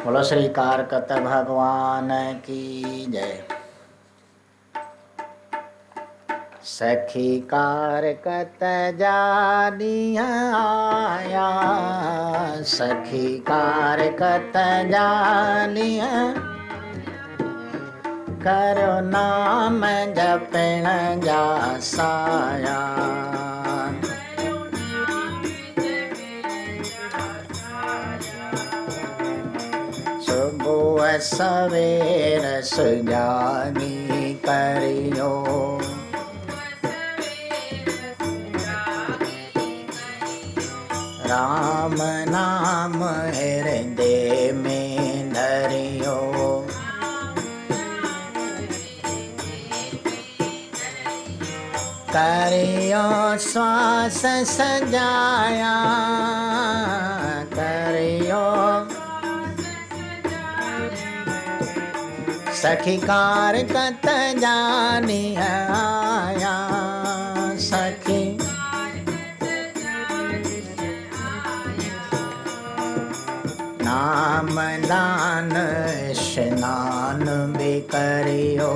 बोलो श्री कारकत भगवान की जय। सखी कारकत जानिया आया, सखी कारकत जानिया, करो नाम जपण जासाया। सुबह सवेर सुजानी करियो, राम नाम हृदय में धरियो। करियो श्वास सजाया, करियो सखी कारकत जानिया आया, सखी नाम दान स्नान भी करियो।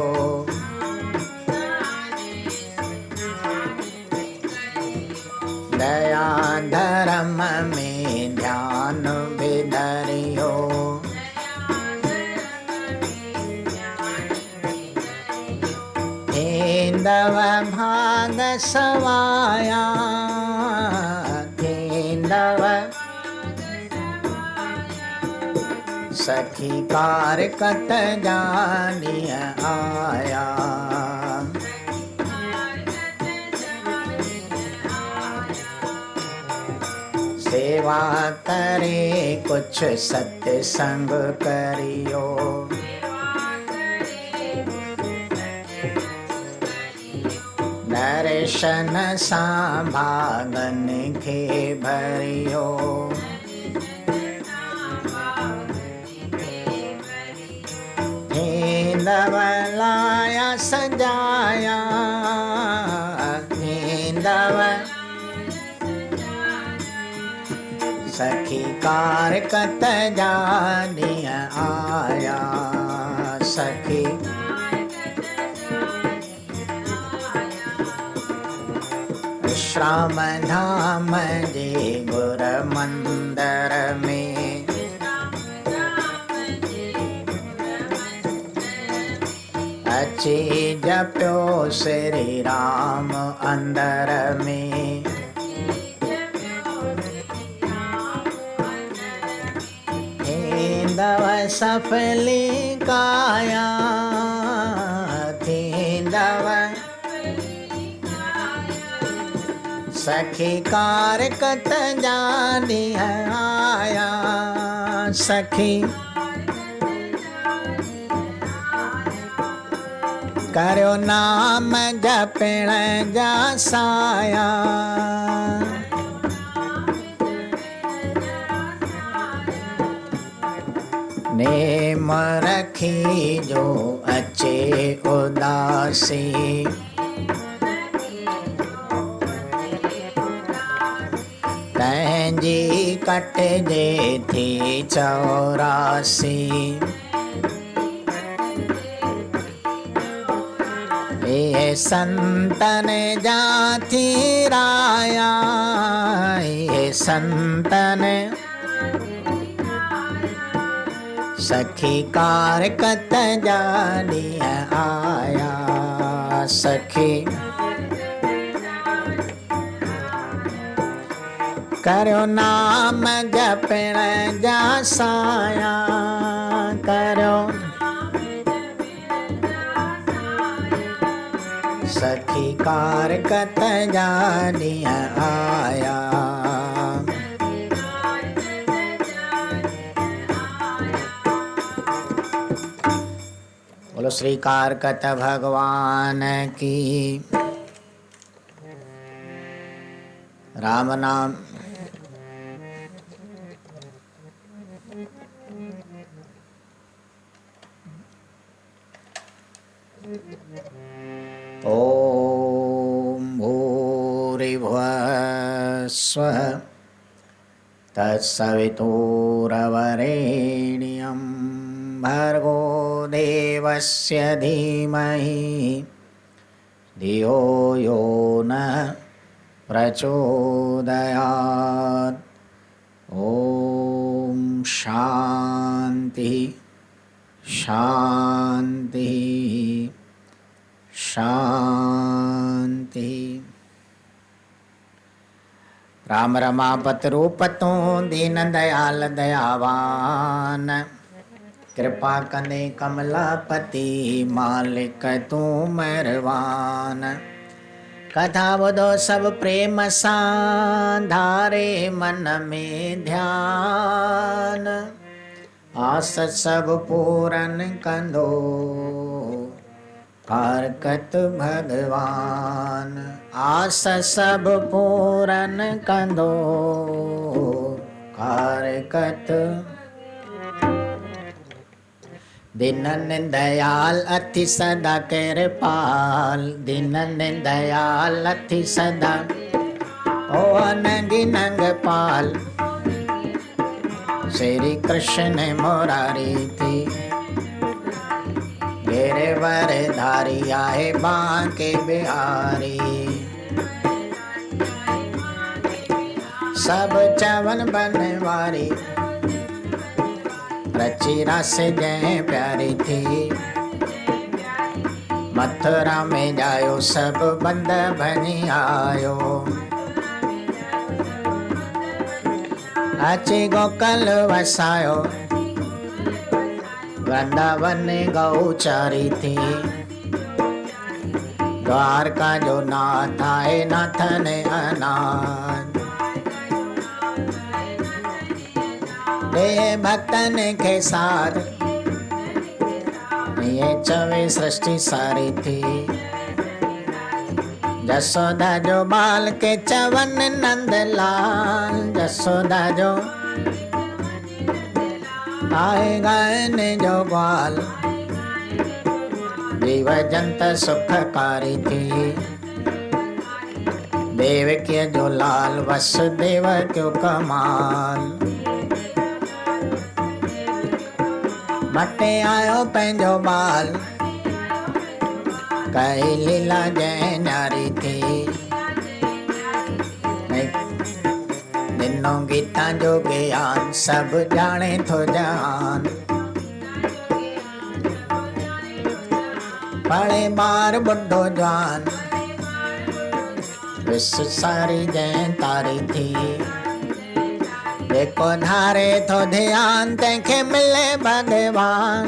दया धर्म में ध्यान भी धरियो। केंदव भाग सवाया, केंदव सखी कारकत जानिया आया। सेवा करे कुछ सत्संग करियो। दर्शन सांभागन के भरियो। केंदव लाया सजाया, केंदव सखी कारकत जानिया आया, सखी विश्राम धाम जे गुर मंदिर में, अच्छी जप्यो श्री राम अंदर में। केंदव सफली काया, केंदव सखी कारकत जानिया आया, सखी करो नाम जपण जासाया। नेम रखी जो अचे उदासी, तंहिंजी कटजे थी 84। ये संतन जाति राया, ये संतन सखी कारकत जानिया आया, सखी करो नाम जपण जासाया। करो सखी कारकत जानिया आया। बोलो श्री कारकत भगवान की। राम नाम ओम भूरिभुवः स्वः तत्सवितुर्वरेण्यं भर्गो देवस्य धीमहि धियो यो नः प्रचोदयात्। ओम शांति शांति शांति। राम रमापत रूप तू दीन दयाल दयावान, कृपा कने कमलापति मालिक तू मेहरबान। कथा बुधो सब प्रेम सां धारे मन में ध्यान, आस सब पूरन कंदो कारकत भगवान। आस सब पूरन कंदो कारकत। दीनन दयाल अति सदा कृपाल, दीनन दयाल अति सदा ओ अनंगी नंग पाल। श्री कृष्ण मुरारी थी घेरे वर धारी, आए बांके बिहारी। सब चवन बनवारी, रची रस जय प्यारी थी। मथुरा में जायो सब बंद बनी आयो, अची गोकल वसायो। वृंदावन गौ चारी थी, द्वारका जो नाथ आए नाथन अनाथ। दे भक्तन के साथ ये चवे सृष्टि सारी थी। जसोदा जो बाल के चवन नंदलाल, जसोदा जो आए गायन जो ग्वाल। जीव जंत सुखकारी थी, देव के जो लाल वसुदेव क्यों कमाल। मटे आयो पंहिंजो बाल, कई लीला जय न्यारी थी। दिनों गीता जो ज्ञान सब जाने थो जान। पढ़े बार बुढ़ो जवान, विश्व सारी जय तारी थी। देखो धारे थो ध्यान तंहिंखे मिले भगवान।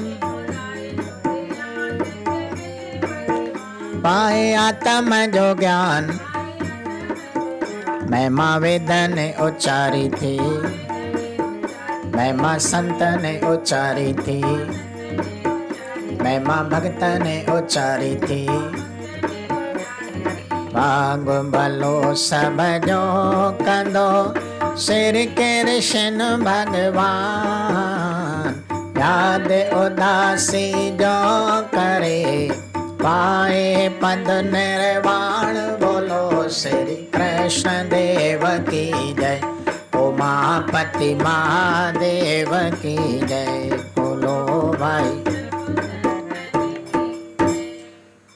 पाए आत्म जो ज्ञान, महिमा वेद ने उचारी थी, महिमा संत ने उचारी थी, महिमा भक्त ने उचारी थी। भाग भलो सब जो कंदो श्री कृष्ण भगवान। याद उदासी जो करे पाए पद निर्वाण। बोलो श्री कृष्ण देव की जय, उमापति महादेव की जय। बोलो भाई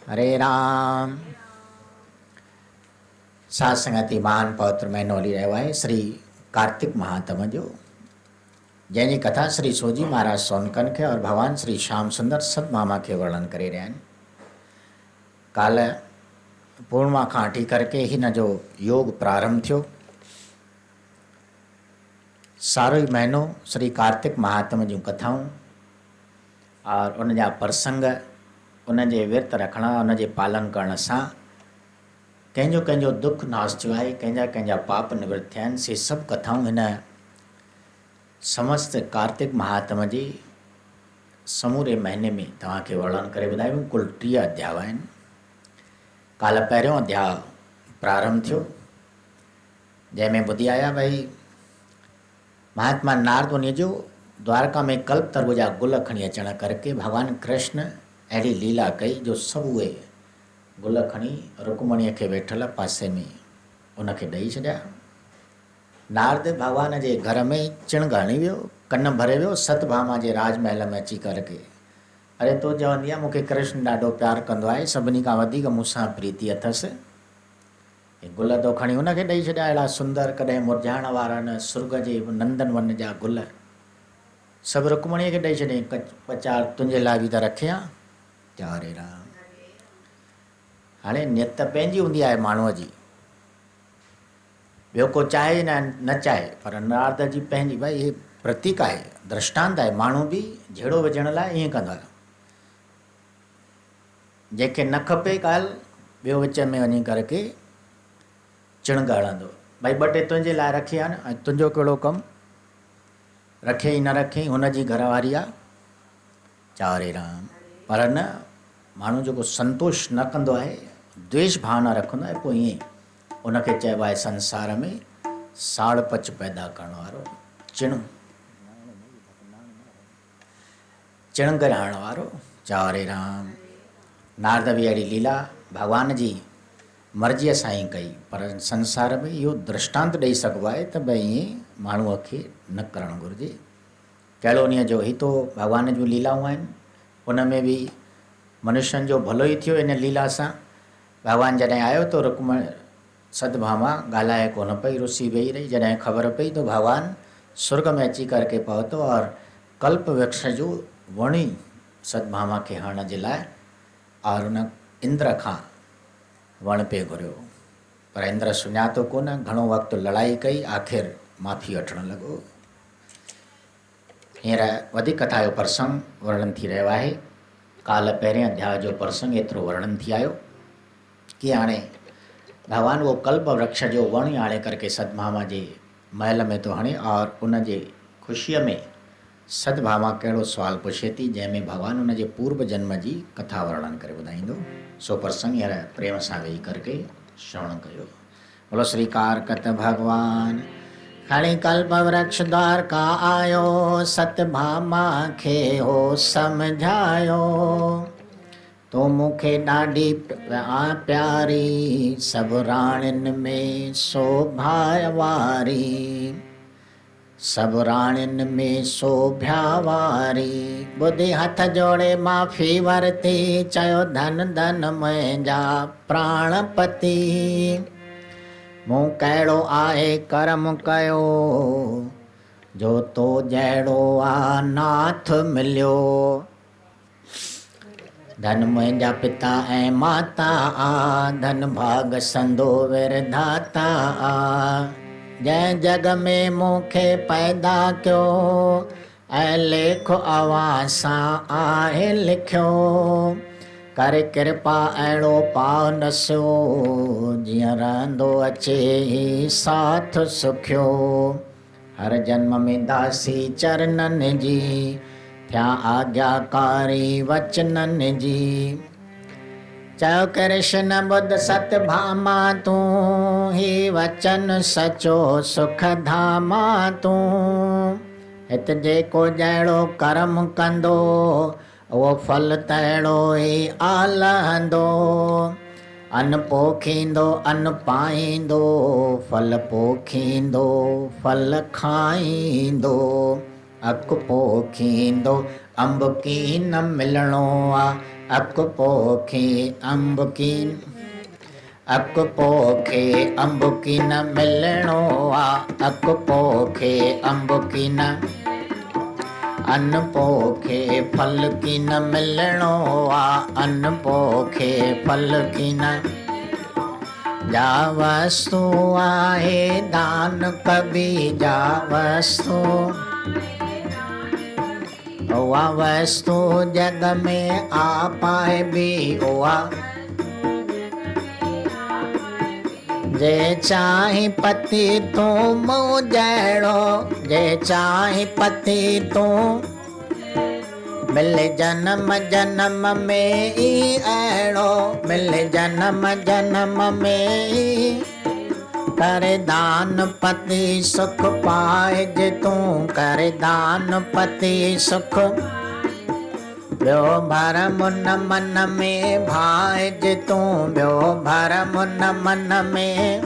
हरे राम। सासंगति महान पवित्र महीनो हली रहियो आहे श्री कार्तिक महात्म जो, जंहिंजी कथा श्री सोजी महाराज सोनकन खे और भगवान श्री श्याम सुंदर सतमामा खे वर्णन करे रहिया आहिनि। काल पूर्णिमा खां वठी करके हिन जो योग प्रारंभ थियो। सारो ई महीनो श्री कार्तिक महात्म जूं कथाऊं और उन जा प्रसंग, उन जे विर्त रखण, उन जे पालन करण सां कंहिंजो दुख नाश थियो आहे, कंहिंजा पाप निवृत्त थिया आहिनि। से सभु कथाऊं हिन समस्त कार्तिक महात्म जी समूरे महीने में तव्हांखे वर्णन करे ॿुधायूं। कुल 30 अध्याय आहिनि। काल पहिरियों अध्याय प्रारंभ थियो, जंहिंमें ॿुधी आया भई महात्मा नारद मुनि जो द्वारका में कल्प तरु जा गुल खणी अचण करके भगवान कृष्ण अहिड़ी लीला कई जो सभु उहे गुल खणी रुक्मणीअ खे वेठल पासे में उनखे ॾेई छॾिया। नारद भगवान जे घर में चिण घणी वियो, कन भरे वियो सतभामा जे राजमहल में अची करके। अरे तो चवंदी आहे मूंखे कृष्ण ॾाढो प्यारु कंदो आहे, सभिनी खां वधीक मूंसां प्रीति अथसि। गुल तो खणी हुनखे ॾेई छॾिया, अहिड़ा सुंदर कॾहिं मुरझाइण वारा न, सुर्ग जे नंदन वन जा गुल सभु रुक्मणीअ खे ॾेई छॾियईं। पचार तुंहिंजे लाइ बि त रखिया। चारे राम। हाणे नियत पंहिंजी हूंदी आहे माण्हूअ जी, ॿियो को चाहे न चाहे, पर नारद जी पंहिंजी। भई हे प्रतीक आहे, दृष्टांत आहे। माण्हू बि जहिड़ो विझण लाइ ईअं कंदो आहे। जंहिंखे न खपे ॻाल्हि, ॿियो विच में वञी करके चिणग हणंदो। भई ॿ टे तुंहिंजे लाइ रखी आहे न, ऐं तुंहिंजो कहिड़ो कमु, रखे न रखे हुनजी घरवारी आहे। चारे राम। पर न, माण्हू जेको संतोष न कंदो आहे, द्वेष भाव न रखंदो आहे, पोइ ईअं उनखे चइबो आहे संसार में साड़ पच पैदा करण वारो, चिणग हणण वारो। चारे राम। नारद बि अहिड़ी लीला भॻवान जी मर्ज़ीअ सां ई कई, पर संसार में इहो दृष्टांत ॾेई सघिबो आहे त भई ईअं माण्हूअ खे न करणु घुरिजे। कहिड़ो ॾींहं जो हितो भॻवान जूं लीलाऊं आहिनि, उन में बि मनुष्यनि जो भलो ई थियो इन लीला सां। भॻवानु जॾहिं आयो त रुक्मणी सतभामा ॻाल्हाए कोन पई, रुसी वेही रही। जॾहिं ख़बर पई तो भॻवानु स्वर्ग में अची करके पहुतो और कल्प वृक्ष जो वणी सतभामा खे हणण जे लाइ, और उन इंद्र खां वण पे घुरियो। पर इंद्र सुञातो कोन, घणो वक़्तु लड़ाई कई, आख़िर माफ़ी वठणु लॻो। हींअर वधीक कथा जो प्रसंग वर्णन थी रहियो आहे। काल पहिरें अध्याय जो प्रसंग एतिरो वर्णन थी आयो कि हाणे भॻवानु उहो कल्प वृक्ष जो वण आणे करके सतभामा जे महल में थो हणे, और उन जे ख़ुशीअ में सतभामा कहिड़ो सुवालु पुछे थी, जंहिंमें भॻवानु उन जे पूर्व जन्म जी कथा वर्णन करे ॿुधाईंदो। सो प्रसंग हींअर प्रेम सां वेही करके श्रवण कयो। बोलो श्री कारकत भगवान। खणी कल्प वृक्ष द्वारका आयो, सतभामा खे हो समझायो। तो मूंखे ॾाढी प्यारी, सभु राणियुनि में शोभा वारी, सभु राणियुनि में शोभा वारी। ॿुधी हथ जोड़े माफ़ी वरिती, चयो धन धन मुंहिंजा प्राणपति। मूं कहिड़ो आहे कर्म कयो, जो तो जहिड़ो आ नाथ मिलियो। धन मुंहिंजा पिता ऐं माता आ, धन भाग संदो विरधाता आ। जंहिं जग में मूंखे पैदा कयो, ऐं लेख अवां सां आहे लिखियो। करे कृपा अहिड़ो पाउ नसियो, जीअं रहंदो अचे साथ सुखियो। हर जन्म में दासी चरणनि जी, थिया आज्ञाकारी वचननि जी। चयो कृष्ण बुध सतभामा तूं, ही वचन सचो सुख धामा तूं। हित जेको जहिड़ो कर्म कंदो, उहो फल तहिड़ो ई आलहंदो। अन्न पोखींदो अन्न पाईंदो, फल पोखींदो फल खाईंदो। अक पोखींदो अंब की न मिलणो आ, अक पोखे अंब की, अक पोखे अंब की न मिलणो आ, अक पोखे अंब की न। अन्न पोखे फल की न मिलणो आ, अन्न पोखे फल की न। जा वस्तु आहे दान कबी, जा वस्तु, उहा वस्तु जग में आ पाए भी उहा। जे चाहे पति तू मूं जहिड़ो, जे चाहे पति तू, मिले जन्म जन्म में ई अहिड़ो, मिले जन्म जन्म में ई। करे दान पति सुख पाए जे तूं, करे दान पति सुख। ॿियो भरम न मन में भाए जे तूं, ॿियो भरम न मन में।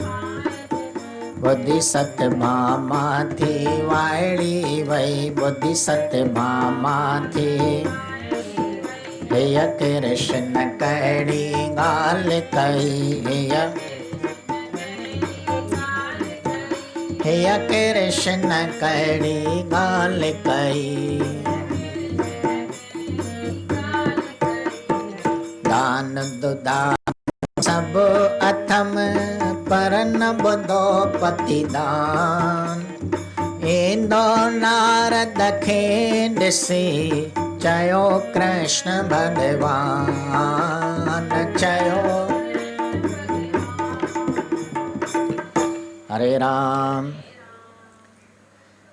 बुद्धि सत्यभामा थी वायड़ी वही बुद्धि सत्यभामा थी। हेय कृष्ण कहिड़ी ॻाल्हि कई हेय कृष्ण कहिड़ी ॻाल्हि कई। दान दुदान सब अथम पर न ॿुधो पति दान। ईंदो नारद खे ॾिसी चयो कृष्ण भगवान चयो। हरे राम।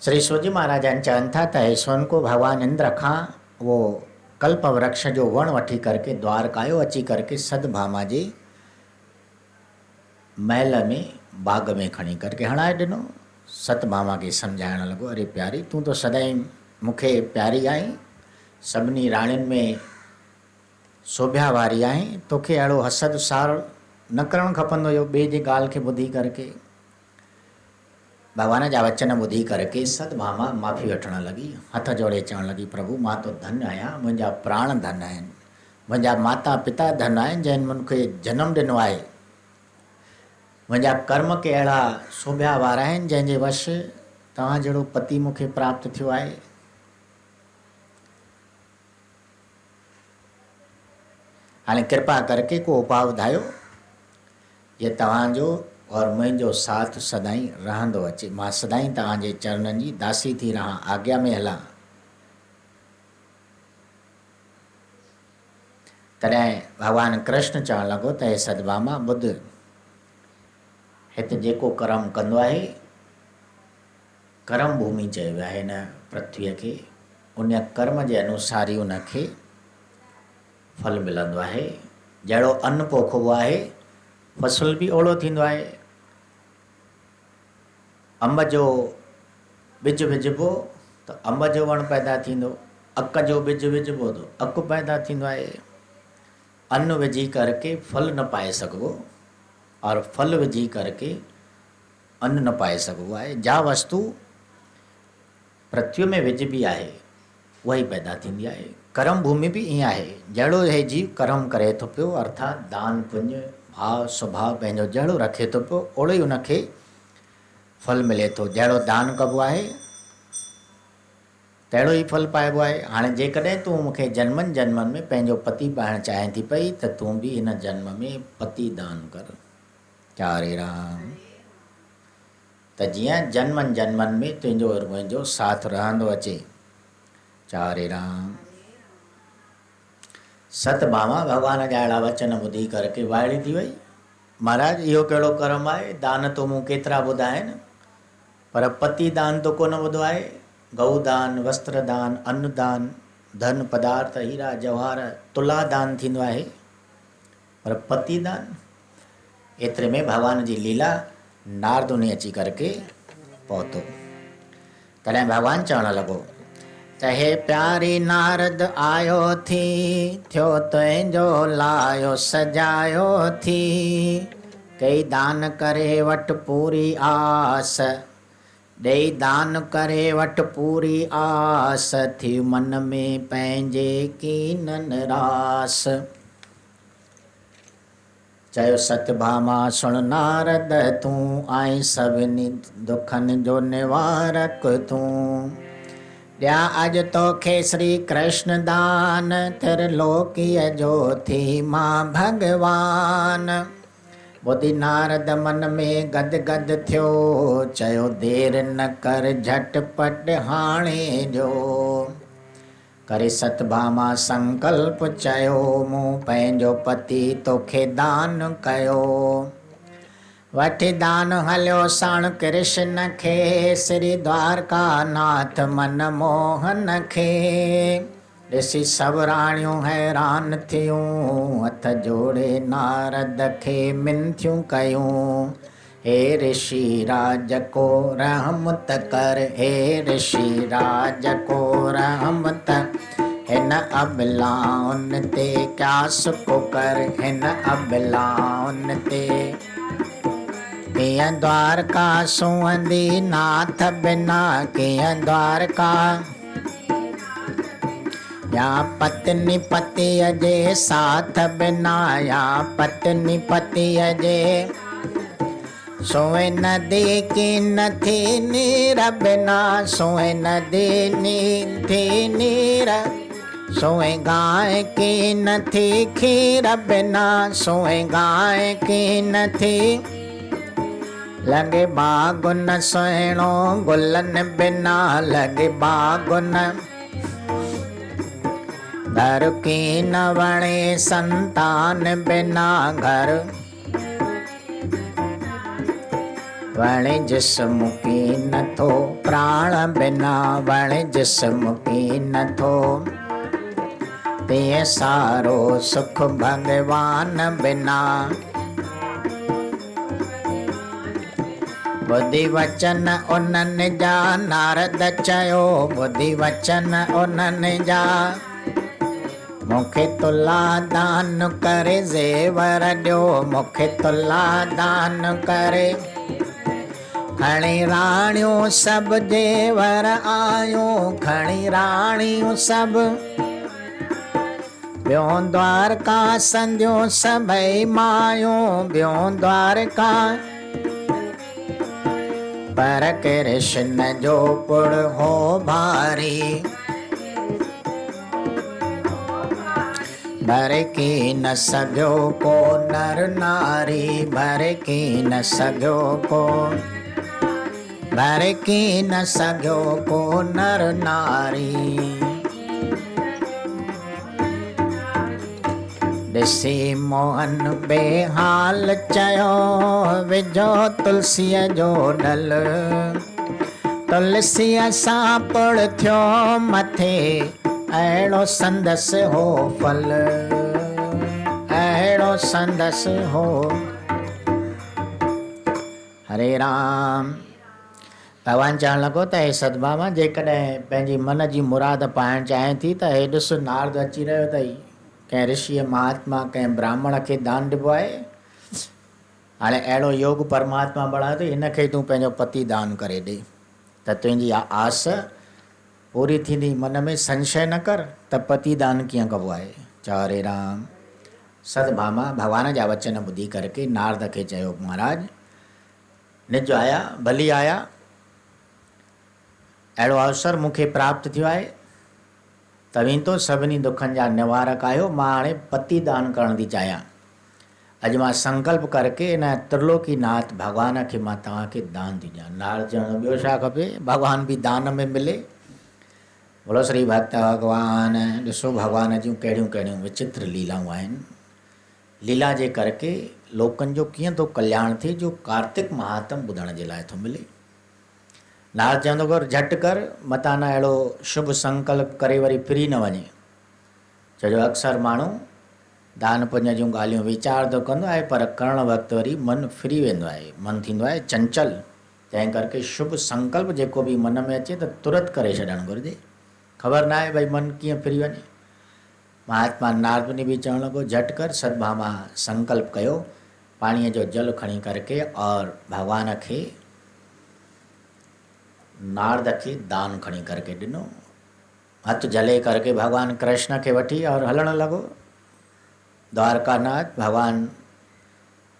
श्री सूजी महाराज चवनि था त ईश्वन को भगवान इंद्र खां वो कल्प वृक्ष जो वण वठी करके द्वारकायो अची करके सतभामा जे महल में बाग में खणी करके हणाए ॾिनो। सतभामा खे सम्झाइण लॻो, अरे प्यारी तूं तो सदाईं मूंखे प्यारी आहीं, सभिनी राणियुनि में शोभ्या वारी आहीं, तोखे अहिड़ो हसद सार न करणु खपंदो हुयो। ॿिए जी ॻाल्हि खे ॿुधी करके भगवान जा वचन ॿुधी करके सतभामा माफ़ी वठण लॻी, हथ जोड़े चवणु लॻी, प्रभु मां तो धन्य आहियां, मुंहिंजा प्राण धन आहिनि, मुंहिंजा माता पिता धन आहिनि जंहिं मूंखे जनमु ॾिनो आहे, मुंहिंजा कर्म के अहिड़ा शोभ्या वारा आहिनि जंहिंजे वश तव्हां जहिड़ो पति मूंखे प्राप्त थियो आहे। हाणे कृपा करके को उपाउ ॿुधायो जे तव्हांजो और मुंहिंजो साथ सदाईं रहंदो अचे, मां सदाईं तव्हांजे चरणनि जी दासी थी रहां, आज्ञा में हलां। तॾहिं भगवान कृष्ण चवणु लॻो त हे सतभामा ॿुध, हिते जेको कर्म कंदो आहे, कर्म भूमि चयो वियो आहे हिन पृथ्वीअ खे, उन कर्म जे अनुसार ई उनखे फल मिलंदो आहे। जहिड़ो अन्न पोखिबो आहे फसल बि ओड़ो थींदो आहे। अंब जो ॿिज विझिबो त अंब जो वणु पैदा थींदो, अक जो ॿिज विझिबो त अकु पैदा थींदो आहे। अन्न विझी करके फल न पाए सघिबो और फल विझी करके अन्न न पाए सघिबो आहे। जा वस्तु पृथ्वी में विझबी आहे उहा ई पैदा थींदी आहे। कर्म भूमि बि ईअं आहे, जहिड़ो हे जीव कर्म करे थो पियो, अर्थात दान पुण्य भाव स्वभाव पंहिंजो जहिड़ो रखे थो पियो ओड़ो ई उनखे फल मिले थो। जहिड़ो दान कबो आहे तहिड़ो ई फल पाइबो आहे। हाणे जेकॾहिं तूं मूंखे जन्मनि जन्मनि में पंहिंजो पति पाइणु चाहीं थी पई त तूं बि हिन जन्म में पति दान कर। हरे राम। त जीअं जन्मनि जन्मनि में तुंहिंजो और मुंहिंजो साथ रहंदो अचे। हरे राम। सतभामा भगवान जा अहिड़ा वचन ॿुधी करके वाइड़ी थी वई। महाराज इहो कहिड़ो कर्म आहे, दान तो मूं केतिरा ॿुधा आहिनि पर पति दान तो कोन ॿुधो आहे। गऊ दान, वस्त्र दान, अन्न दान, धन पदार्थ हीरा जवाहर तुला दान थींदो आहे, पर पति दान। एतिरे में भगवान जी लीला नारद उन अची करके पहुतो। तॾहिं भगवान चवणु लॻो त हे प्यारी नारद आयो थी, थियो तुंहिंजो लायो सजायो थी, कई दान करे वट पूरी आस, ॾेई दान करे वट पूरी आस, थी मन में पंहिंजे कीनन रास। चयो सतभामा सुण नारद तूं आई सभिनी दुखनि जो निवारक तूं, ॾिया अॼु तोखे श्री कृष्ण दान, त्रिलोकीअ जो थी मां भगवान। ॿुधी नारद मन में गद गद थियो, चयो देर न कर झटपट हाणे ॾियो। करे सतभामा संकल्प चयो, मूं पंहिंजो पति तोखे दान कयो। वठी दान हलियो साण कृष्ण खे, श्री द्वारका नाथ मन मोहन खे। ॾिसी सभु राणियूं हैरान थियूं, हथ जोड़े नारद खे मिनथियूं कयूं। हे ऋषि राज को रहमत कर, हे ऋषि राज को रहमत, हिन अबलाउन ते क्या सुको कर, हिन अबलाउन ते। कीअं द्वारका सुहंदी नाथ बिना, कीअं द्वारका या पत्नी पतिअ जे साथ बिना, या पत्नी पतिअ जे सोए नदी की नथी नीर बिना, सोए नदी थी नीर, सोए गाय की नथी खीर बिना, सोए गाय की नथी लगे बागुन सुहिणो गुलन बिना, लगे बागुन घर की न वणे संतान बिना, घर वणे जिस्म की नथो प्राण बिना, वणे जिस्म की नथो ते सारो सुख भगवान बिना। बुद्धि वचन उन्हनि जा नारद चयो, बुद्धि वचन उन्हनि जा मूंखे तुला दान करे ज़ेवर ॾियो, मूंखे तुला दान करे खणी राणियूं सभु जेवर आयूं, खणी राणियूं सभु ॿियों द्वारका संधियूं सभई मायूं, ॿियों द्वारका पर कृष्ण जो पुड़ हो भारी, भर की न सघियो को नर नारी, भर की न सघियो को, भर की न सघियो को नर नारी। ॾिसी मोहन बेहाल चयो, विझो तुलसीअ जो ॾल, तुलसीअ सां पुड़ थियो मथे, अहिड़ो संदसि हो फल, अहिड़ो संदसि हो। हरे राम। भगवान चवणु लॻो त हे सतभामा, जेकॾहिं पंहिंजी मन जी मुराद पाइणु चाहे थी त हे ॾिस नारद अची रहियो अथई, कंहिं ऋषिअ महात्मा कंहिं ब्राह्मण खे दान ॾिबो आहे। हाणे अहिड़ो योग परमात्मा बणायो अथई, हिनखे तूं पंहिंजो पति दान करे ॾे त तुंहिंजी आस पूरी थींदी। मन में संशय न कर त पति दान कीअं कबो आहे। चयो हरे राम। सतभामा भगवान जा वचन ॿुधी करके नारद खे चयो, महाराज निज आया भली आया, अहिड़ो अवसर मूंखे प्राप्त थियो आहे, तव्हीं तो सभिनी दुखनि जा निवारक आहियो। मां हाणे पति दान करण थी चाहियां। अॼु मां संकल्प करके इन त्रिलोकीनाथ भगवान खे मां तव्हांखे दान थी ॾियां। नारद चवण ॿियो छा खपे, भगवान बि दान में मिले। बोलो श्री भक्त भगवान। ॾिसो भगवान जूं कहिड़ियूं कहिड़ियूं विचित्र लीलाऊं आहिनि। लीला जे करके लोकनि जो कीअं थो कल्याण थिए, जो कार्तिक महात्म ॿुधण जे लाइ थो मिले। नारद चवंदो कर झटि कर, मता न अहिड़ो शुभ संकल्प करे वरी फिरी न वञे। छो अक्सर माण्हू दान पुञ जूं ॻाल्हियूं वीचार थो कंदो आहे, पर करण वक़्तु वरी मन फिरी वेंदो आहे, मन थींदो आहे चंचल। तंहिं करके शुभ संकल्प जेको बि मन में अचे त तुरत करे छॾणु घुरिजे। ख़बर न आहे भई मन कीअं फिरी वञे। महात्मा नारद मुनि बि चवणु लॻो झटि कर। सतभामा संकल्प कयो, पाणीअ जो जल खणी करके और भगवान खे नारद खे दान खणी करके ॾिनो। हथ जले करके भगवान कृष्ण खे वठी और हलणु लॻो द्वारकानाथ। भगवान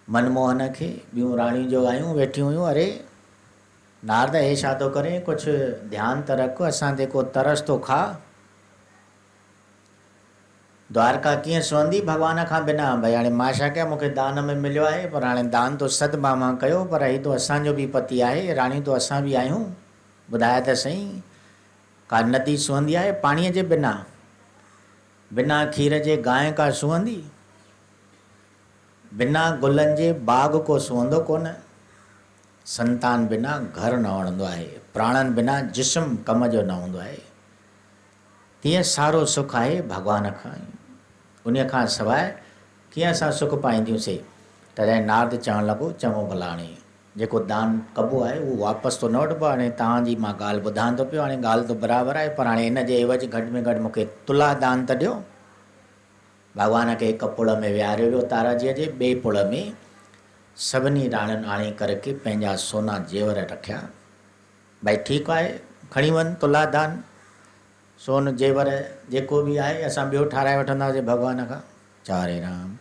मनमोहन खे ॿियूं राणियूं जो आयूं वेठियूं हुयूं, अरे नारद हे छा थो करे, कुझु ध्यानु त रख, असां ते को तरस थो खा। द्वारका कीअं सुहंदी भगवान खां बिना। भई हाणे मां छा कयां, मूंखे दान में मिलियो आहे, पर हाणे दान तो सतभामा कयो, पर ही तो असांजो बि पति आहे, राणियूं तो असां बि आहियूं। ॿुधाए त सही, का नदी सुहंदी आहे पाणीअ जे बिना? बिना खीर जे गांइ का सुहंदी? बिना गुलनि जे बाग को सुहंदो कोन। संतान बिना घर न वणंदो आहे, प्राणनि बिना जिस्म कम जो न हूंदो आहे। तीअं सारो सुख आहे भगवान खां, उन खां सवाइ कीअं असां सुख पाईंदियूंसीं। तॾहिं नारद चवणु लॻो चङो भला, हाणे जेको दान कबो आहे उहो वापसि तो न वठिबो। हाणे तव्हांजी मां ॻाल्हि ॿुधां थो पियो, हाणे ॻाल्हि त बराबरि आहे, पर हाणे हिन जे एवज घटि में घटि मूंखे तुला दान त ॾियो। भगवान खे हिकु पुड़ में विहारे वियो ताराजीअ जे, ॿिए पुड़ में सभिनी राणियुनि आणे करके पंहिंजा सोना जेवर रखिया। भई ठीकु आहे, खणी वञ तुलादान, सोन जेवर जेको बि आहे असां ॿियो ठाराए वठंदासीं भॻवान खां। चारे राम।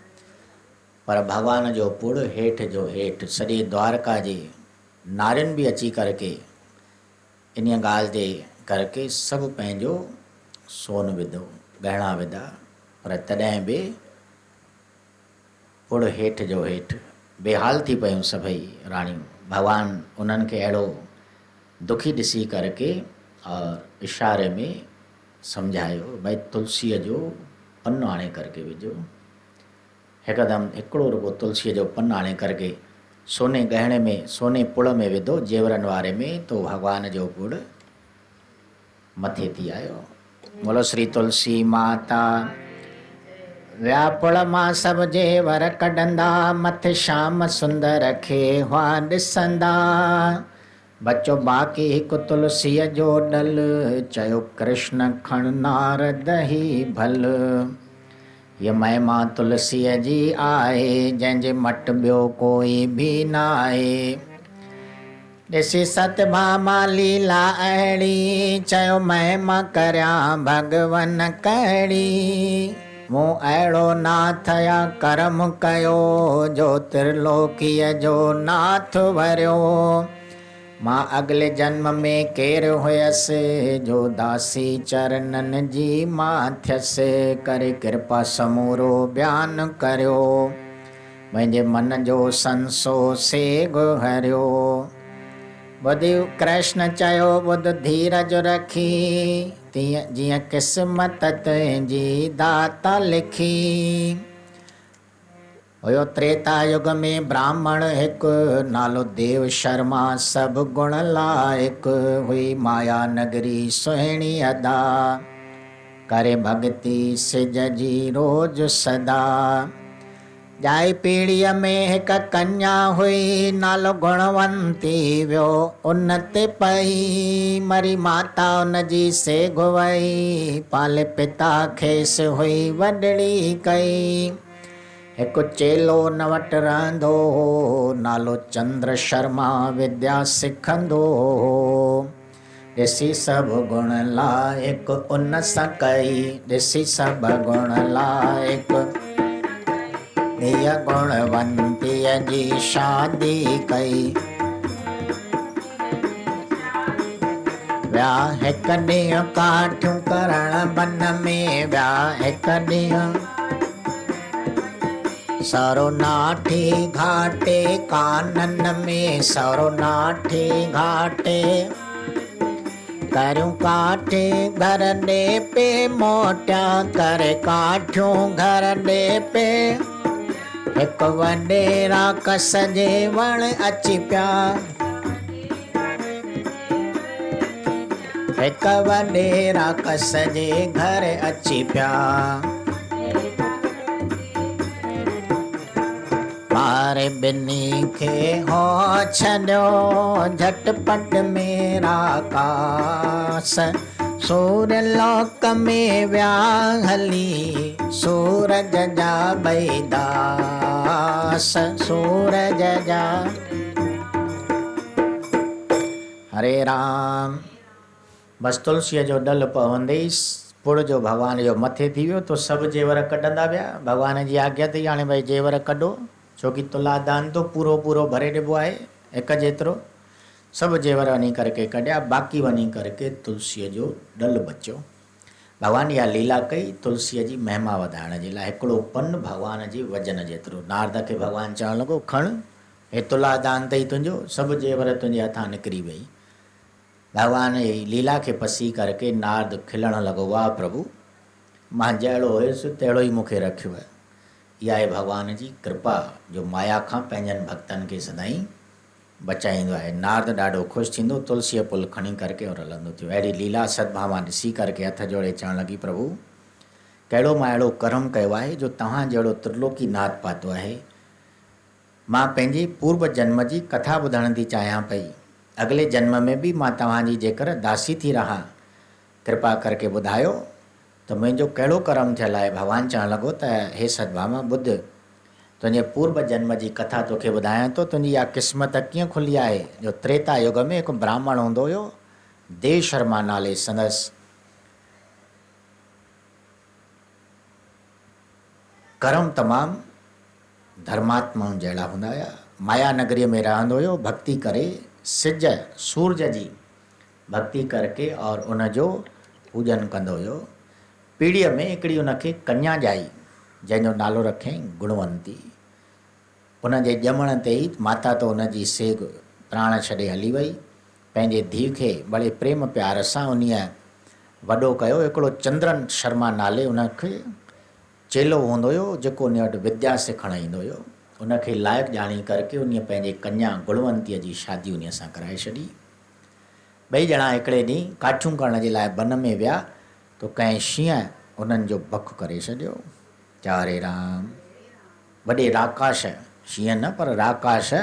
पर भॻवान जो पुड़ हेठि जो हेठि सॼे द्वारका जे नारियुनि बि अची करके इन ॻाल्हि जे करके सभु पंहिंजो सोन विधो, गहणा विधा, पर तॾहिं बि पुड़ हेठि जो हेठि बेहाल थी पियूं सभई राणियूं। भॻवानु उन्हनि खे अहिड़ो दुखी ॾिसी करके और इशारे में सम्झायो, भई तुलसीअ जो पन आणे करके विझो। हिकदमि हिकिड़ो रुगो तुलसीअ जो पन आणे करके सोने गहणे में, सोने पुड़ में विधो, जेवरनि वारे में, तो भॻवान जो पुड़ मथे थी आयो। बोलो श्री तुलसी माता। विया पुड़ मां सभु जेवर कढंदा, मथे श्याम सुंदर खे हुआ ॾिसंदा। बचो बाक़ी हिकु तुलसीअ जो डल, चयो कृष्ण खण नारद ही भल। ये महिमा तुलसीअ जी आहे, जंहिंजे मट ॿियो कोई बि न आहे। ॾिसी सतभामा लीला अहिड़ी, चयो महिमा करियां भॻवन कहिड़ी। मूं अहिड़ो नाथ या करम कयो, जो त्रिलोकीअ जो नाथ वरियो। मां अॻिले जन्म में केरु हुयसि, जो दासी चरणनि जी मां थियसि। करे कृपा समूरो बयानु करियो, मुंहिंजे मन जो संसो सेग हरियो। ॿुधी कृष्ण चयो ॿुध धीरज रखी, तीअं जीअं क़िस्मत तुंहिंजी दाता लिखी। हुयो त्रेता युग में ब्राह्मण हिकु, नालो देव शर्मा सभु गुण लाइक। हुई माया नगरी सुहिणी अदा, करे भगती सिज जी रोज सदा। जाई पीढ़ीअ में हिकु कन्या हुई, नालो गुणवंती वियो उन ते पई। मरी माता उन जी सेघ वई, पाले पिता खेसि हुई वॾड़ी कई। हिकु चेलो न वटि रहंदो हो, नालो चंद्र शर्मा विद्या सिखंदो हो। ॾिसी सभु गुण लाइक उन सां कई, ॾिसी सभु गुण लाइक धीअ गुणवंतीअ जी शादी कई। विया हिकु ॾींहुं काठियूं करण बन में, विया हिकु ॾींहुं सरो नाठी घाटे कानन में, सरो नाठी घाटे। करियूं काठे घर ॾे पे, मोटिया करे काठियूं घर ॾे पे। हिकु वॾेरा कस जे वण अची पिया, हिकु वॾेरा कस जे घर अची पिया। मारे ॿिन्ही खे हो छॾियो, झटपट मेरा कास। सूर लोक में विया हली, सूरज जा ॿई दास, सूरज जा। हरे राम। बसि तुलसीअ जो डल पवंदे ई पुड़ जो भॻवान जो मथे थी वियो, तो सभु जेवर कढंदा विया। भॻवान जी आज्ञा अथई हाणे भई जेवर कढो, छोकी तुलादान तो पूरो पूरो भरे ॾिबो आहे हिकु जेतिरो। सभु जेवर वञी करके कढिया, बाक़ी वञी करके तुलसीअ जो डल बचियो। भॻवान इहा लीला कई तुलसीअ जी महिमा वधाइण जे लाइ। हिकिड़ो पन भॻवान जी वजन जेतिरो। नारद खे भॻवानु चवणु लॻो, खण हे तुलादान अथई तुंहिंजो, सभु जेवर तुंहिंजे हथां निकिरी वई। भॻवान जी लीला खे पसी करके नारद खिलणु लॻो, वाह प्रभु, मां जहिड़ो हुयुसि तहिड़ो ई मूंखे रखियो आहे। इहा आहे भॻवान जी कृपा, जो माया खां पंहिंजनि भक्तनि खे सदाईं बचाईंदो आहे। नारद ॾाढो ख़ुशि थींदो, तुलसीअ पुल खणी करके और हलंदो थियो। अहिड़ी लीला सदभावना ॾिसी करके हथ जोड़े चवणु लॻी, प्रभु कहिड़ो मां अहिड़ो कर्म कयो आहे जो तव्हां जहिड़ो त्रिलोकी नाथ पातो आहे। मां पंहिंजी पूर्व जन्म जी कथा ॿुधण थी चाहियां पई, अॻिले जन्म में बि मां तव्हांजी जेकर दासी थी रहां, कृपा करके ॿुधायो त मुंहिंजो कहिड़ो कर्म थियल आहे। भॻवानु चवणु लॻो त हे सदभामा ॿुध, तुझे पूर्व जन्म की कथा तोखे ॿुधायां तो तुझी इहा क़िस्मत कीअं खुली आहे जो त्रेता युग में एक ब्राह्मण हूंदो हुयो देव शर्मा नाले संदसि कर्म तमामु धर्मात्माउनि जहिड़ा हूंदा हुया। माया नगरीअ में रहंदो हुयो, भक्ति करे सिज सूरज जी भक्ति करके और उनजो पूजन कंदो हुयो। पीढ़ीअ में हिकिड़ी उनखे कन्या ॼाई जंहिंजो नालो रखियईं गुणवंती। उनजे ॼमण ते ई माता तो उनजी सेग प्राण छॾे हली वई। पंहिंजे धीउ खे बड़े प्रेम प्यार सां उन्हीअ वॾो कयो। हिकिड़ो चंद्रन शर्मा नाले उनखे चेलो हूंदो हुयो जेको उन वटि विद्या सिखणु ईंदो हुयो। उनखे लाइक़ु ॼाणी करके उन पंहिंजे कन्या गुणवंतीअ जी शादी उन सां कराए छॾी। ॿई ॼणा हिकिड़े ॾींहुं काठियूं करण जे लाइ वन में विया तो कंहिं शींहं उन्हनि जो भखु करे छॾियो। चारे राम वॾे राकाश, शींहं न पर राकाश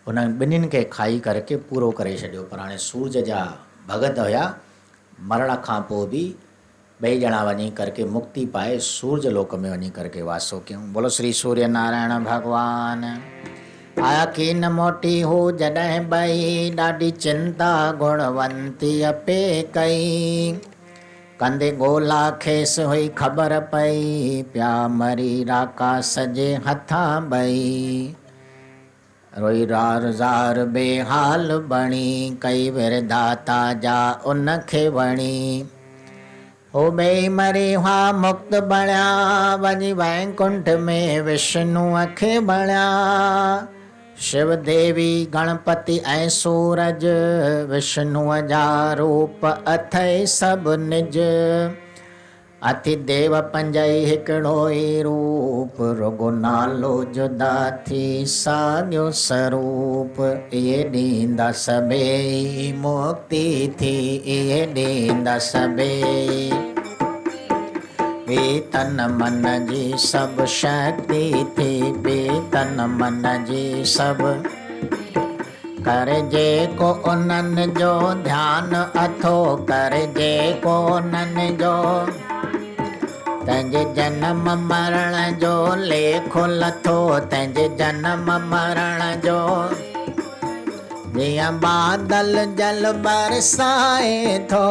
उन्हनि ॿिन्हिनि खे खाई करके पूरो करे छॾियो। पर हाणे सूरज जा भगत हुया। मरण खां पोइ बि ॿई ॼणा वञी करके मुक्ति पाए सूरज लोक में वञी करके वासो कयूं। बोलो श्री सूर्य नारायण भगवान। आया की न मोटी हो जॾहिं ॿई ॾाढी चिंता गुणवंती पे कई। कंदे ॻोल्हा खेसि हुई ख़बर पई पिया मरी राकास जे हथां ॿई। रोई रार ज़ार बेहाल बणी कई विरधाता जा उनखे वणी। हो ॿई मरी हुआ मुक्त बणिया वञी वैकुंठ में विष्णुअ खे बणिया। शिव देवी गणपति ऐं सूरज विष्णुअ जा रूप अथई सभु निज। अति देव पंजई हिकिड़ो ई रूप रुगो नालो जुदा थी साॻियो स्वरूप। इहे ॾींदा सभई मुक्ति थी इहे ॾींदा सभई। ॿी तन मन जी सभु शक्ति थी ॿी तन मन जी सभु। करे जेको उन्हनि जो ध्यानु अथो करे जेको उन्हनि जो। तंहिंजे जनम मरण जो लेखो लथो तंहिंजे जनम मरण जो। जीअं बादल जल बरसाए थो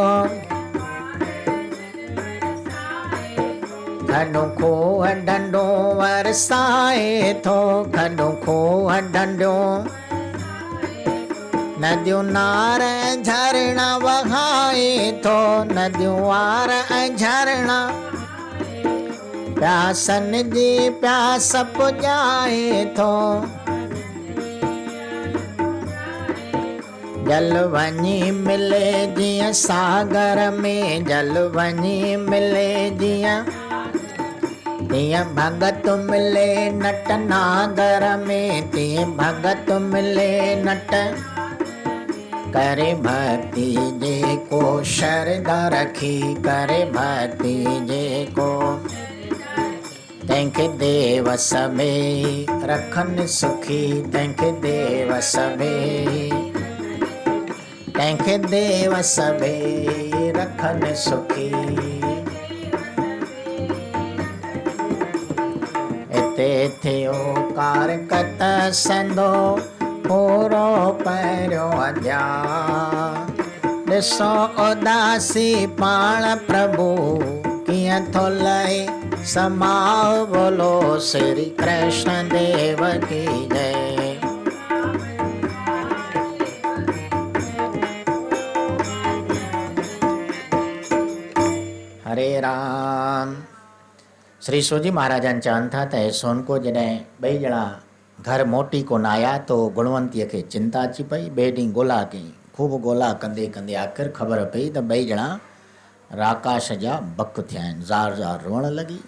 खॾो खूह ढंढो वरसाए थो खॾो खूह ढंढो। नदियूं नार ऐं झरणा वहाए थो नदियूं वार ऐं झरणा। प्यासनि जी प्यास पुॼाए थो। जल वञी मिले जीअं सागर में जल वञी मिले जीअं। तीअं भगत मिले नट नागर में तीअं भगत मिले नट। करे भक्ति जेको श्रद्धा रखी करे भक्ति जेको। तंहिंखे देव सभई रखनि सुखी तंहिंखे देव सभई। तंहिंखे देव सभई रखनि सुखी। हिते थियो कारकत संदो पूरो पहिरियों अध्याय। ॾिसो उदासी पाण प्रभु कीअं थो लहे समाओ। बोलो श्री कृष्ण देव की जय। हरे राम। श्री सूजी महाराजनि चवनि था त सोनको जॾहिं ॿई ॼणा घर मोटी कोन आया तो गुणवंतीअ खे चिंता अची पई। ॿिए ॾींहुं ॻोल्हा कई ख़ूब ॻोल्हा कंदे कंदे आख़िर ख़बर पई त ॿई ॼणा राकाश जा बक थिया आहिनि। ज़ार ज़ार रोअण लॻी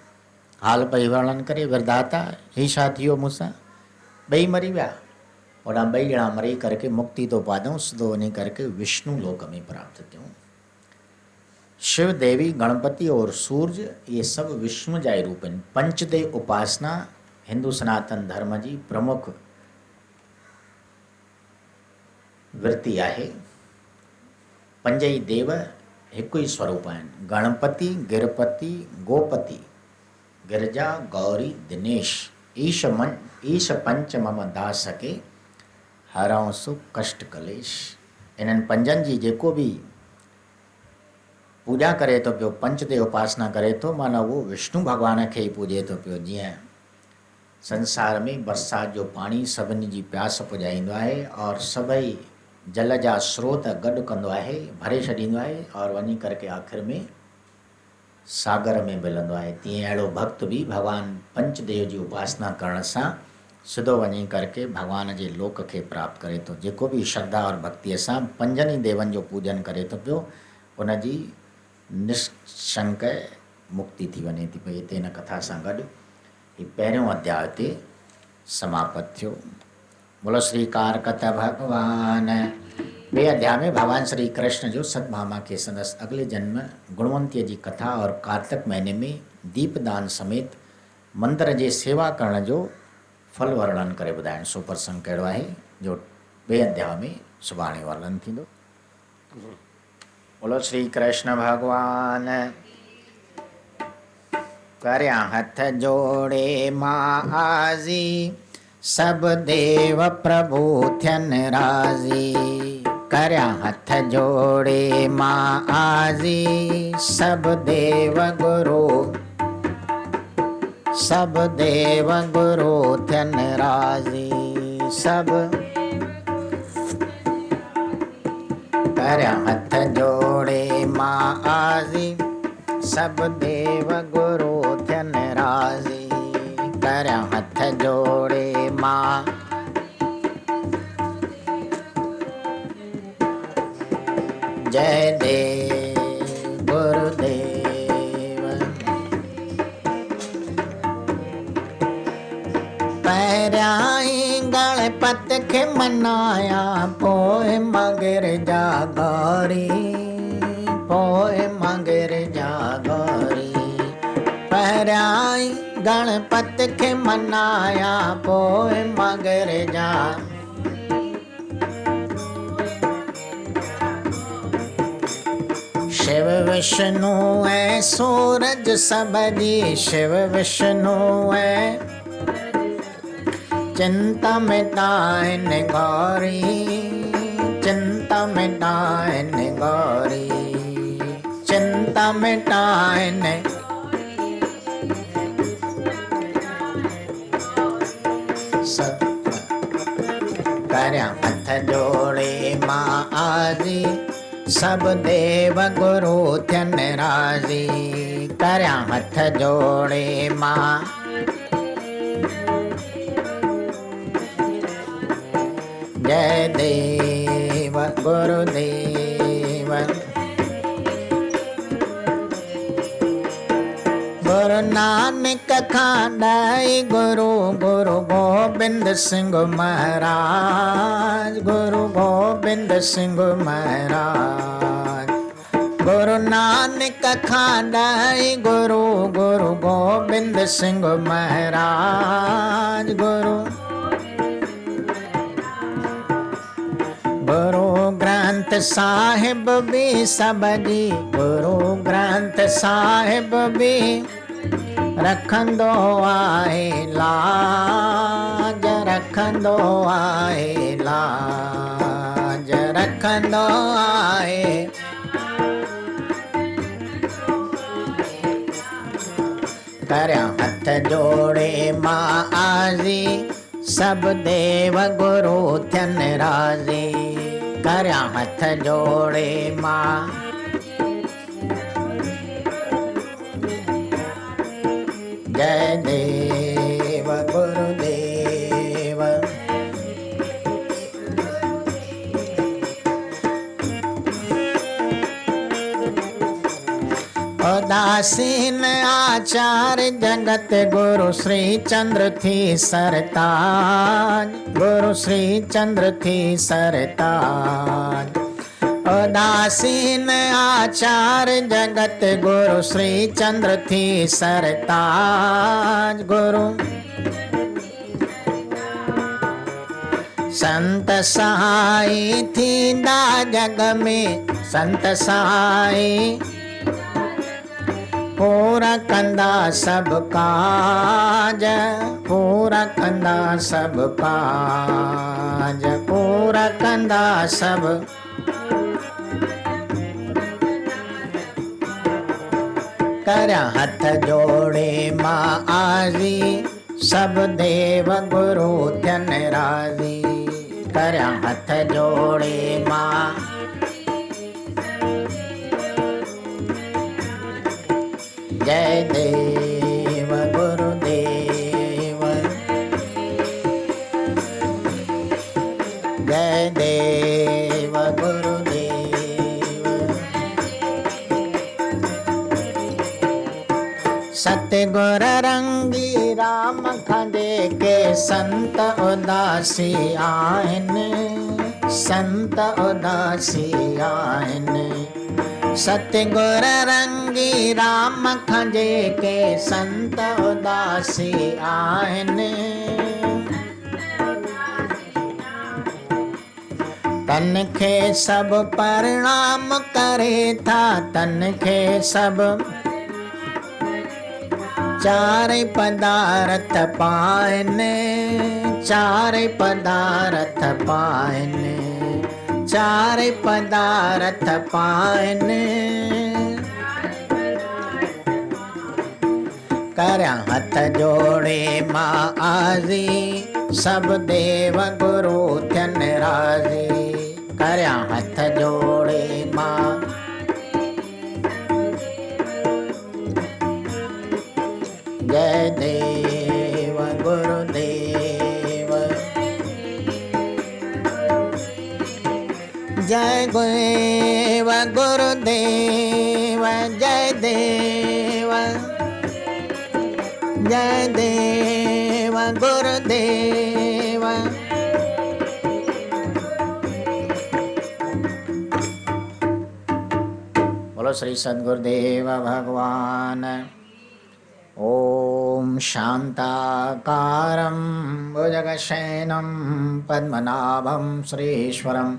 हाल पई वर्णन करे विरधाता ही छा थियो मूंसां। ॿई मरी विया। ओॾा ॿई ॼणा मरी करके मुक्ति तो पादऊं सिधो वञी करके विष्णु लोक में प्राप्त थियूं। शिव देवी गणपति और सूरज ये सब विष्णु जा ई रूप आहिनि। पंचदेव उपासना हिंदू सनातन धर्म जी प्रमुख वृत्ति आहे। पंज ई देव हिकु ई स्वरूप आहिनि। गणपति गिरपति गोपति गिरजा गौरी दिनेश ईश पंच मम दास के हरऊं सु कष्ट कलेश। इन्हनि पंजनि जी जेको बि पूॼा करे थो पियो, पंच ते उपासना करे थो, माना उहो विष्णु भॻवान खे ई पूॼे थो पियो। जीअं संसार में बरसाति जो पाणी सभिनी जी प्यास पुॼाईंदो आहे और सभई जल जा स्रोत गॾु कंदो आहे, भरे छॾींदो आहे और वञी करके आख़िर में सागर में मिलंदो आहे। तीअं अहिड़ो भक्त बि भॻवान पंचदेव जी उपासना करण सां सिधो वञी करके भॻवान जे लोक खे प्राप्त करे थो। जेको बि श्रद्धा और भक्तीअ सां पंजनि ई देवनि जो पूजन करे थो पियो, उनजी निशंक मुक्ति थी वञे थी पई। हिते हिन कथा सां गॾु ही पहिरियों अध्याय ते समाप्त थियो। बोलो श्री कारकत भगवान। ॿिए अध्याय में भगवान श्री कृष्ण जो सतभामा के संदसि अगले जन्म गुणवंतीअ जी कथा और कार्तिक महीने में दीपदान समेत मंदिर जे सेवा करण जो फल वर्णन करे ॿुधाइण। सो प्रसंग कहिड़ो आहे जो ॿिए अध्याय में सुभाणे वर्णन थींदो। बोलो श्री कृष्ण भगवान। करया हथ जोड़े माँ आजी, सब देव प्रभु थियन राजी। करया हथ जोड़े माँ आजी, सब देव गुरु थियन राजी। सब करया हथ जोड़े माँ आजी, सब देव गुरु थियन राजी। करया हथ जोड़े माँ जय देव गुरुदेव। पैराई गणपत के मनाया, पोए मगर जागरी, पोए मगर जागरी। पैराई गणपत के मनाया, पोए मगर जा। शिव विष्णु है सूरज सबरी, शिव विष्णु है चिंता मिटाइन गौरी, चिंता मिटाइन गौरी, चिंता मिटाइन। करया हथ जोड़े माँ आजी, सब देव गुरु थियन राजी। करया हथ जोड़े माँ जय देव गुरुदेव। गुरु नानक खांडाई गुरु गुरु गोबिंद सिंह महाराज, गुरु गोबिंद सिंह महाराज। गुरु नानक खांडाई गुरु गुरु गोबिंद सिंह महाराज। गुरु ग्रंथ साहिब भी सबजी, गुरु ग्रंथ साहिब भी रखंदो आहे लाज, रखंदो आहे लाज, रखंदो आहे। करया हथ जोड़े माँ आजी, सब देव गुरु थियन राजी। करया हथ जोड़े माँ जय देव गुरुदेव। उदासीन आचार्य जगत गुरु श्री चंद्र थी सरताज, गुरु श्री चंद्र थी सरताज। उदासीन आचार्य जगत गुरु श्री चंद्र थी सरताज। गुरु संत सहाय थींदा जग में, संत सहाय पूरा कंदा सब काज, पूरा कंदा सब काज, पूरा कंदा सब। करया हथ जोड़े मां आजी, सब देव गुरु थियन राजी। करया हथ जोड़े मां, जय देव गुरुदेव, जय देव गुरुदेव। सतगुर रंगी राम खंडे के संत उदासी आइन, संत उदासी आइन। सतगुर रंगी राम खंजे के संत उदासी आइन। तन खे सब प्रणाम करे था, तन खे सब चार पदार्थ पाइन, चार पदार्थ पाइन, चार पदार्थ पाइन। करया हथ जोड़े मां आजी, सब देव गुरु थियन राजी। करया हथ जोड़े मां, जय देव गुरुदेव, जय देव गुरुदेव, जय देव, जय देव गुरुदेव। बोलो श्री सद्गुरुदेव भगवान। ओम शांताकारं भुजगशयनं पद्मनाभं श्रीश्वरं,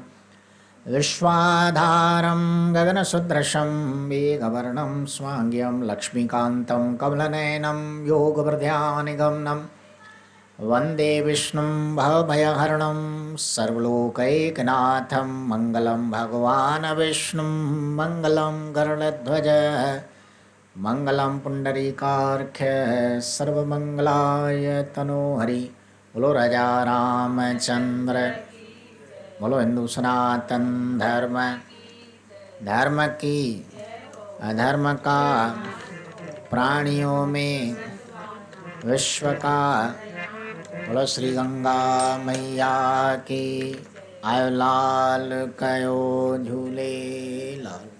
विश्वाधारं गगनसदृशं मेघवर्णं स्वांग्यं लक्ष्मीकान्तं कमलनयनं योगवृद्ध्यानिगमनं वन्दे विष्णुं भवभयहरणं सर्वलोकैकनाथं। मङ्गलं भगवान् विष्णुं, मङ्गलं गरुडध्वज, मंगलम पुंडरीकार्घ्य, सर्वमंगलाय तनोहरि। बोलो राजा रामचंद्र, बोलो हिंदू सनातन धर्म, धर्म की अधर्म का, प्राणियों में विश्व का। बोलो श्री गंगा मैया की। आयो लाल कयो झूले लाल।